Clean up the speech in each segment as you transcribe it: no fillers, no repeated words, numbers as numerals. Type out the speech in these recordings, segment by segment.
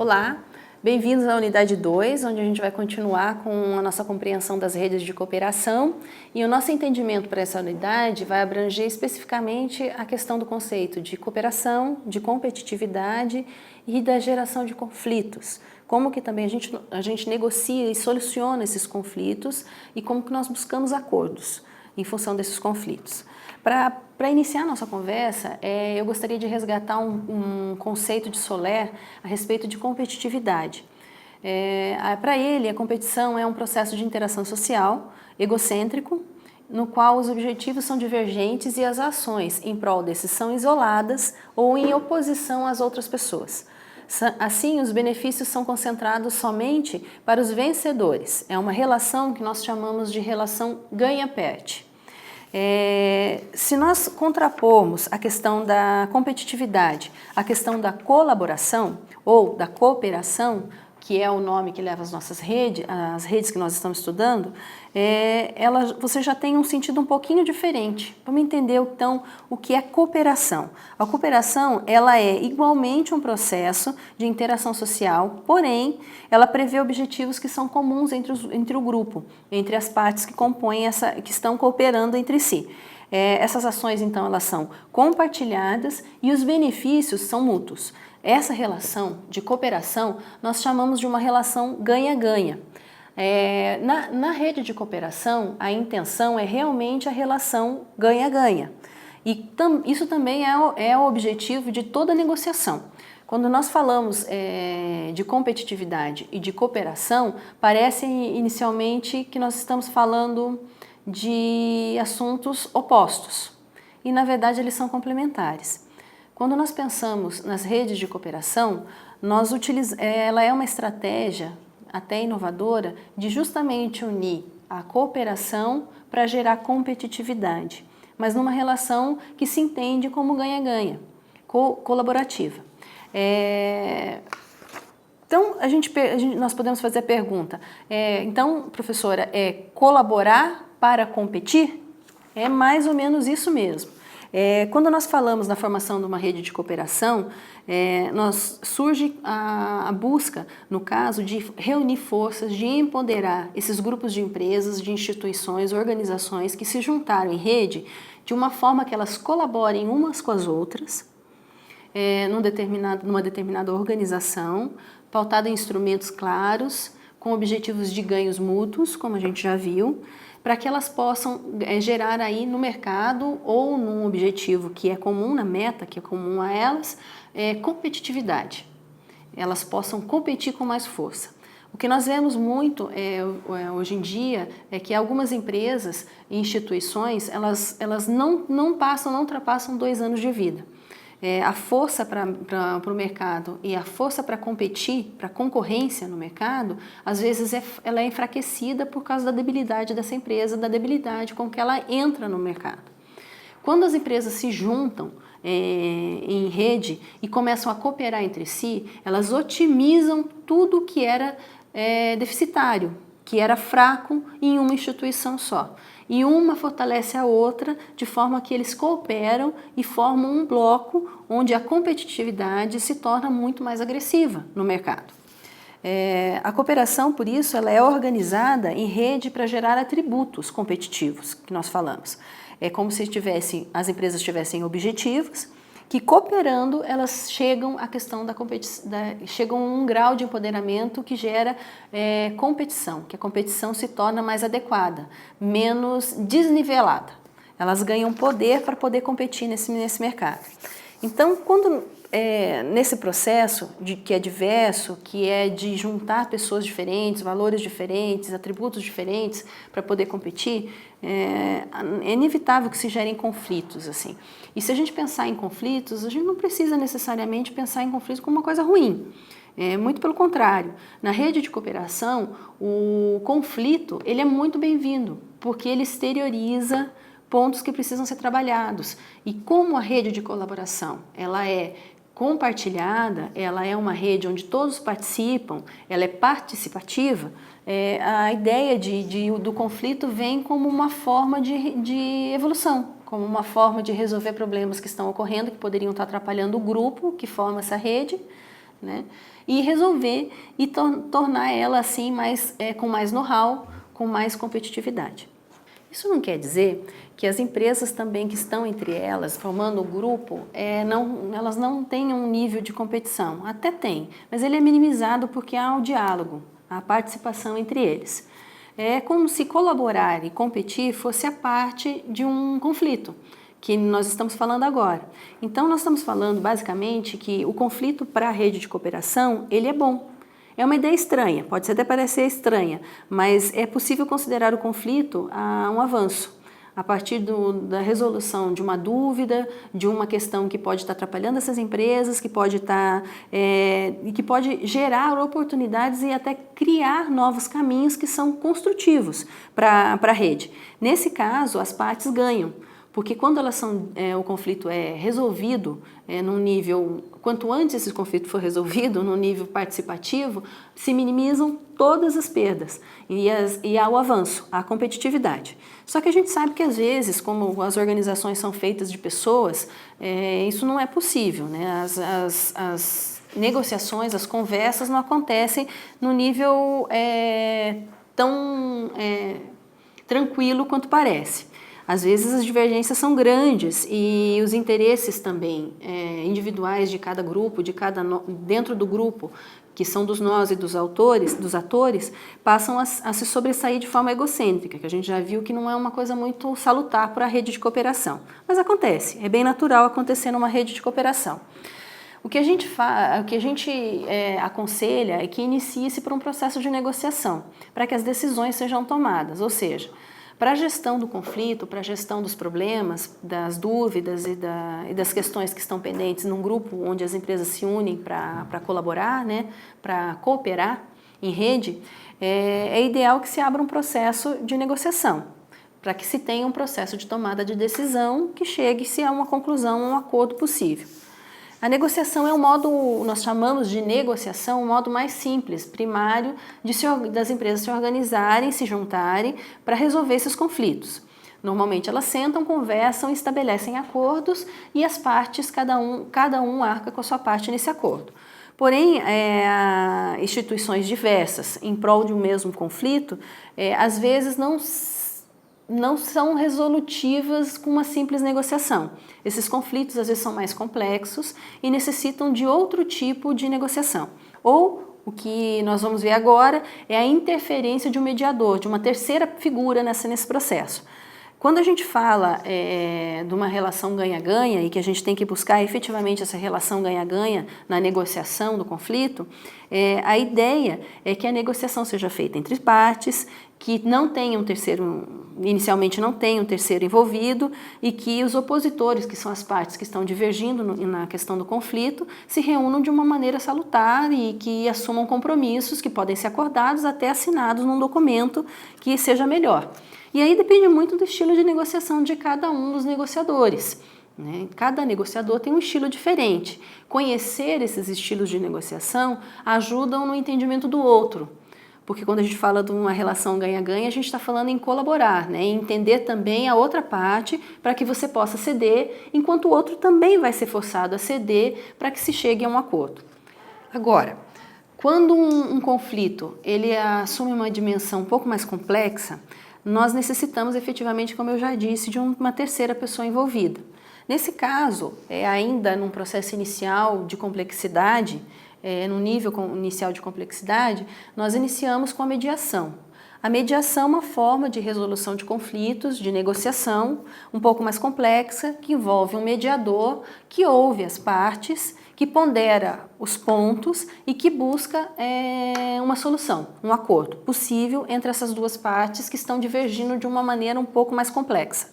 Olá, bem-vindos à unidade 2, onde a gente vai continuar com a nossa compreensão das redes de cooperação, e o nosso entendimento para essa unidade vai abranger especificamente a questão do conceito de cooperação, de competitividade e da geração de conflitos. Como que também a gente negocia e soluciona esses conflitos e como que nós buscamos acordos em função desses conflitos. Para iniciar a nossa conversa, eu gostaria de resgatar um conceito de Soler a respeito de competitividade. Para ele, a competição é um processo de interação social, egocêntrico, no qual os objetivos são divergentes e as ações em prol desses são isoladas ou em oposição às outras pessoas. Assim, os benefícios são concentrados somente para os vencedores. É uma relação que nós chamamos de relação ganha-perde. Se nós contrapormos a questão da competitividade, a questão da colaboração ou da cooperação, que é o nome que leva as nossas redes, as redes que nós estamos estudando, você já tem um sentido um pouquinho diferente. Vamos entender então o que é cooperação. A cooperação, ela é igualmente um processo de interação social, porém, ela prevê objetivos que são comuns entre o grupo, entre as partes que compõem que estão cooperando entre si. Essas ações, então, elas são compartilhadas e os benefícios são mútuos. Essa relação de cooperação nós chamamos de uma relação ganha-ganha. Na rede de cooperação, a intenção é realmente a relação ganha-ganha. E isso também é o objetivo de toda negociação. Quando nós falamos de competitividade e de cooperação, parece inicialmente que nós estamos falando de assuntos opostos. E, na verdade, eles são complementares. Quando nós pensamos nas redes de cooperação, ela é uma estratégia até inovadora de justamente unir a cooperação para gerar competitividade, mas numa relação que se entende como ganha-ganha, colaborativa. Então, nós podemos fazer a pergunta, então, professora, colaborar para competir? É mais ou menos isso mesmo. Quando nós falamos na formação de uma rede de cooperação, surge a busca, no caso, de reunir forças, de empoderar esses grupos de empresas, de instituições, organizações que se juntaram em rede de uma forma que elas colaborem umas com as outras, numa determinada organização, pautada em instrumentos claros, com objetivos de ganhos mútuos, como a gente já viu, para que elas possam gerar aí no mercado ou num objetivo que é comum, na meta que é comum a elas, competitividade. Elas possam competir com mais força. O que nós vemos muito hoje em dia é que algumas empresas e instituições, elas não ultrapassam 2 anos de vida. A força para o mercado e a força para competir, para concorrência no mercado, às vezes ela é enfraquecida por causa da debilidade dessa empresa, da debilidade com que ela entra no mercado. Quando as empresas se juntam em rede e começam a cooperar entre si, elas otimizam tudo que era deficitário, que era fraco em uma instituição só. E uma fortalece a outra de forma que eles cooperam e formam um bloco onde a competitividade se torna muito mais agressiva no mercado. A cooperação, por isso, ela é organizada em rede para gerar atributos competitivos, que nós falamos. É como se as empresas tivessem objetivos que, cooperando, elas chegam à questão chegam a um grau de empoderamento que gera competição, que a competição se torna mais adequada, menos desnivelada. Elas ganham poder para poder competir nesse mercado. Então, nesse processo que é diverso, que é de juntar pessoas diferentes, valores diferentes, atributos diferentes para poder competir, é inevitável que se gerem conflitos, assim. E se a gente pensar em conflitos, a gente não precisa necessariamente pensar em conflitos como uma coisa ruim. Muito pelo contrário. Na rede de cooperação, o conflito ele é muito bem-vindo, porque ele exterioriza pontos que precisam ser trabalhados. E como a rede de colaboração ela é compartilhada, ela é uma rede onde todos participam, ela é participativa, a ideia do conflito vem como uma forma de evolução, como uma forma de resolver problemas que estão ocorrendo, que poderiam estar atrapalhando o grupo que forma essa rede, né? E resolver e tornar ela assim com mais know-how, com mais competitividade. Isso não quer dizer que as empresas também que estão entre elas, formando o grupo, elas não tenham um nível de competição. Até tem, mas ele é minimizado porque há o diálogo, a participação entre eles. É como se colaborar e competir fosse a parte de um conflito, que nós estamos falando agora. Então, nós estamos falando basicamente que o conflito para a rede de cooperação, ele é bom. É uma ideia estranha, pode até parecer estranha, mas é possível considerar o conflito um avanço. A partir da resolução de uma dúvida, de uma questão que pode estar atrapalhando essas empresas, que pode que pode gerar oportunidades e até criar novos caminhos que são construtivos para a rede. Nesse caso, as partes ganham. Porque quando o conflito é resolvido num nível, quanto antes esse conflito for resolvido, num nível participativo, se minimizam todas as perdas e há o avanço, a competitividade. Só que a gente sabe que às vezes, como as organizações são feitas de pessoas, isso não é possível, né? As negociações, as conversas não acontecem no nível tão tranquilo quanto parece. Às vezes as divergências são grandes e os interesses também individuais de cada grupo, dentro do grupo, que são dos nós e dos atores, passam a se sobressair de forma egocêntrica, que a gente já viu que não é uma coisa muito salutar para a rede de cooperação. Mas acontece, é bem natural acontecer numa rede de cooperação. O que a gente aconselha é que inicie-se por um processo de negociação, para que as decisões sejam tomadas, ou seja, para a gestão do conflito, para a gestão dos problemas, das dúvidas e das questões que estão pendentes num grupo onde as empresas se unem para colaborar, né, para cooperar em rede, é ideal que se abra um processo de negociação, para que se tenha um processo de tomada de decisão que chegue-se a uma conclusão, a um acordo possível. A negociação é um modo, nós chamamos de negociação, um modo mais simples, primário, das empresas se organizarem, se juntarem para resolver esses conflitos. Normalmente elas sentam, conversam, estabelecem acordos e as partes, cada um arca com a sua parte nesse acordo. Porém, instituições diversas em prol de um mesmo conflito, às vezes não são resolutivas com uma simples negociação. Esses conflitos às vezes são mais complexos e necessitam de outro tipo de negociação. Ou o que nós vamos ver agora é a interferência de um mediador, de uma terceira figura nesse processo. Quando a gente fala de uma relação ganha-ganha e que a gente tem que buscar efetivamente essa relação ganha-ganha na negociação do conflito, a ideia é que a negociação seja feita entre partes, que não tenha inicialmente não tenha um terceiro envolvido e que os opositores, que são as partes que estão divergindo na questão do conflito, se reúnam de uma maneira salutar e que assumam compromissos que podem ser acordados até assinados num documento que seja melhor. E aí depende muito do estilo de negociação de cada um dos negociadores, né? Cada negociador tem um estilo diferente. Conhecer esses estilos de negociação ajudam no entendimento do outro. Porque quando a gente fala de uma relação ganha-ganha, a gente está falando em colaborar, né? Em entender também a outra parte para que você possa ceder, enquanto o outro também vai ser forçado a ceder para que se chegue a um acordo. Agora, quando um conflito ele assume uma dimensão um pouco mais complexa, nós necessitamos efetivamente, como eu já disse, de uma terceira pessoa envolvida. Nesse caso, ainda num processo inicial de complexidade, no nível inicial de complexidade, nós iniciamos com a mediação. A mediação é uma forma de resolução de conflitos, de negociação, um pouco mais complexa, que envolve um mediador que ouve as partes, que pondera os pontos e que busca uma solução, um acordo possível entre essas duas partes que estão divergindo de uma maneira um pouco mais complexa.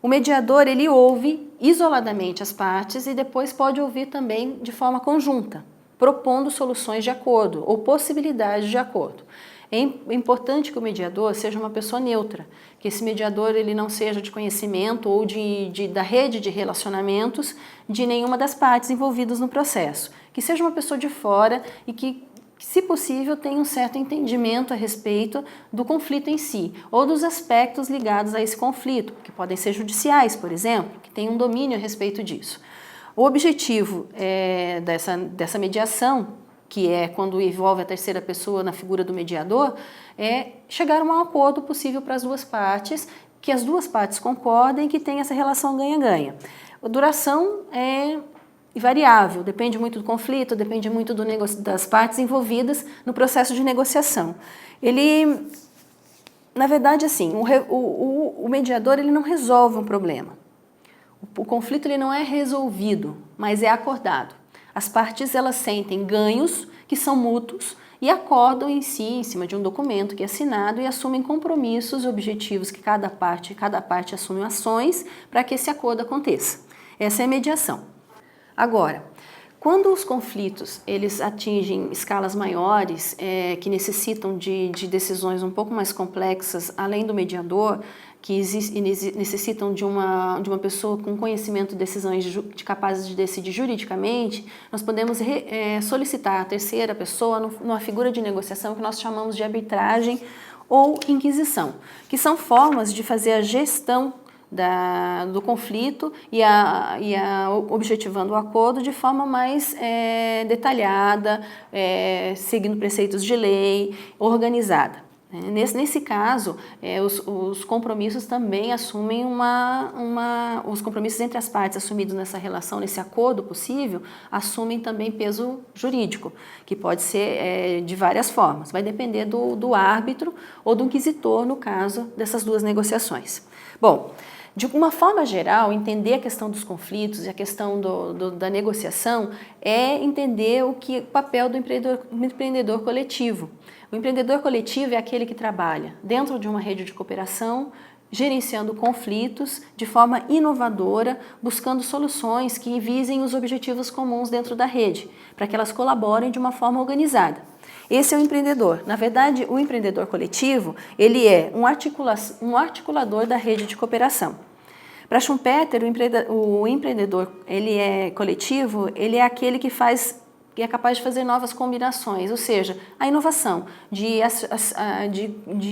O mediador ele ouve isoladamente as partes e depois pode ouvir também de forma conjunta, propondo soluções de acordo ou possibilidades de acordo. É importante que o mediador seja uma pessoa neutra, que esse mediador ele não seja de conhecimento ou da rede de relacionamentos de nenhuma das partes envolvidas no processo, que seja uma pessoa de fora e que, se possível, tenha um certo entendimento a respeito do conflito em si, ou dos aspectos ligados a esse conflito, que podem ser judiciais, por exemplo, que tenham um domínio a respeito disso. O objetivo dessa mediação, que é quando envolve a terceira pessoa na figura do mediador, é chegar a um acordo possível para as duas partes, que as duas partes concordem que tem essa relação ganha-ganha. A duração é variável, depende muito do conflito, depende muito das partes envolvidas no processo de negociação. Na verdade, assim, o mediador ele não resolve um problema. O conflito ele não é resolvido, mas é acordado. As partes elas sentem ganhos que são mútuos e acordam em si, em cima de um documento que é assinado e assumem compromissos e objetivos que cada parte assume ações para que esse acordo aconteça. Essa é a mediação. Agora, quando os conflitos eles atingem escalas maiores, que necessitam de decisões um pouco mais complexas, além do mediador, que necessitam de uma pessoa com conhecimento de decisões capazes de decidir juridicamente, nós podemos solicitar a terceira pessoa numa figura de negociação que nós chamamos de arbitragem ou inquisição, que são formas de fazer a gestão do conflito e objetivando o acordo de forma mais detalhada, seguindo preceitos de lei, organizada. Nesse caso, os compromissos também assumem os compromissos entre as partes assumidos nessa relação, nesse acordo possível, assumem também peso jurídico, que pode ser de várias formas, vai depender do árbitro ou do inquisitor no caso dessas duas negociações. Bom, de uma forma geral, entender a questão dos conflitos e a questão da negociação é entender o papel do empreendedor coletivo. O empreendedor coletivo é aquele que trabalha dentro de uma rede de cooperação, gerenciando conflitos de forma inovadora, buscando soluções que visem os objetivos comuns dentro da rede, para que elas colaborem de uma forma organizada. Esse é o empreendedor. Na verdade, o empreendedor coletivo, ele é um articulador da rede de cooperação. Para Schumpeter, o empreendedor ele é coletivo, ele é aquele que é capaz de fazer novas combinações, ou seja, a inovação, de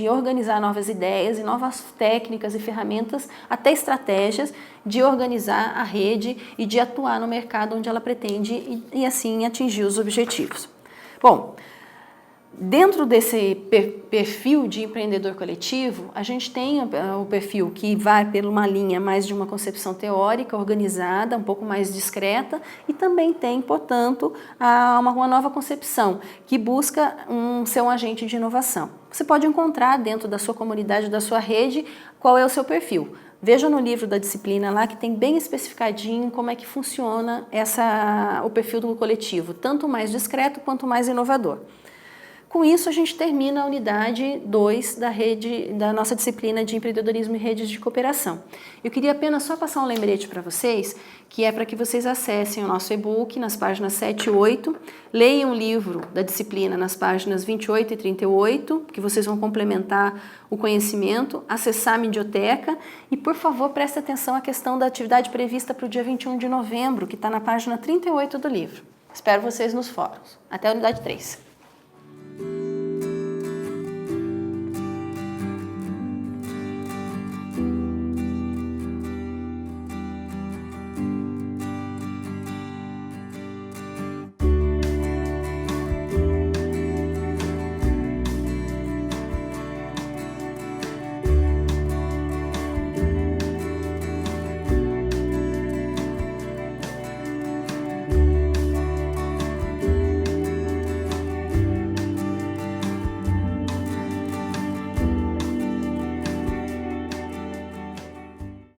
organizar novas ideias e novas técnicas e ferramentas, até estratégias de organizar a rede e de atuar no mercado onde ela pretende e assim atingir os objetivos. Bom, dentro desse perfil de empreendedor coletivo, a gente tem o perfil que vai por uma linha mais de uma concepção teórica, organizada, um pouco mais discreta, e também tem, portanto, uma nova concepção que busca ser um agente de inovação. Você pode encontrar dentro da sua comunidade, da sua rede, qual é o seu perfil. Veja no livro da disciplina lá que tem bem especificadinho como é que funciona o perfil do coletivo, tanto mais discreto quanto mais inovador. Com isso, a gente termina a unidade 2 da nossa disciplina de empreendedorismo e redes de cooperação. Eu queria apenas só passar um lembrete para vocês, que é para que vocês acessem o nosso e-book nas páginas 7 e 8, leiam o livro da disciplina nas páginas 28 e 38, que vocês vão complementar o conhecimento, acessar a Medioteca e, por favor, prestem atenção à questão da atividade prevista para o dia 21 de novembro, que está na página 38 do livro. Espero vocês nos fóruns. Até a unidade 3.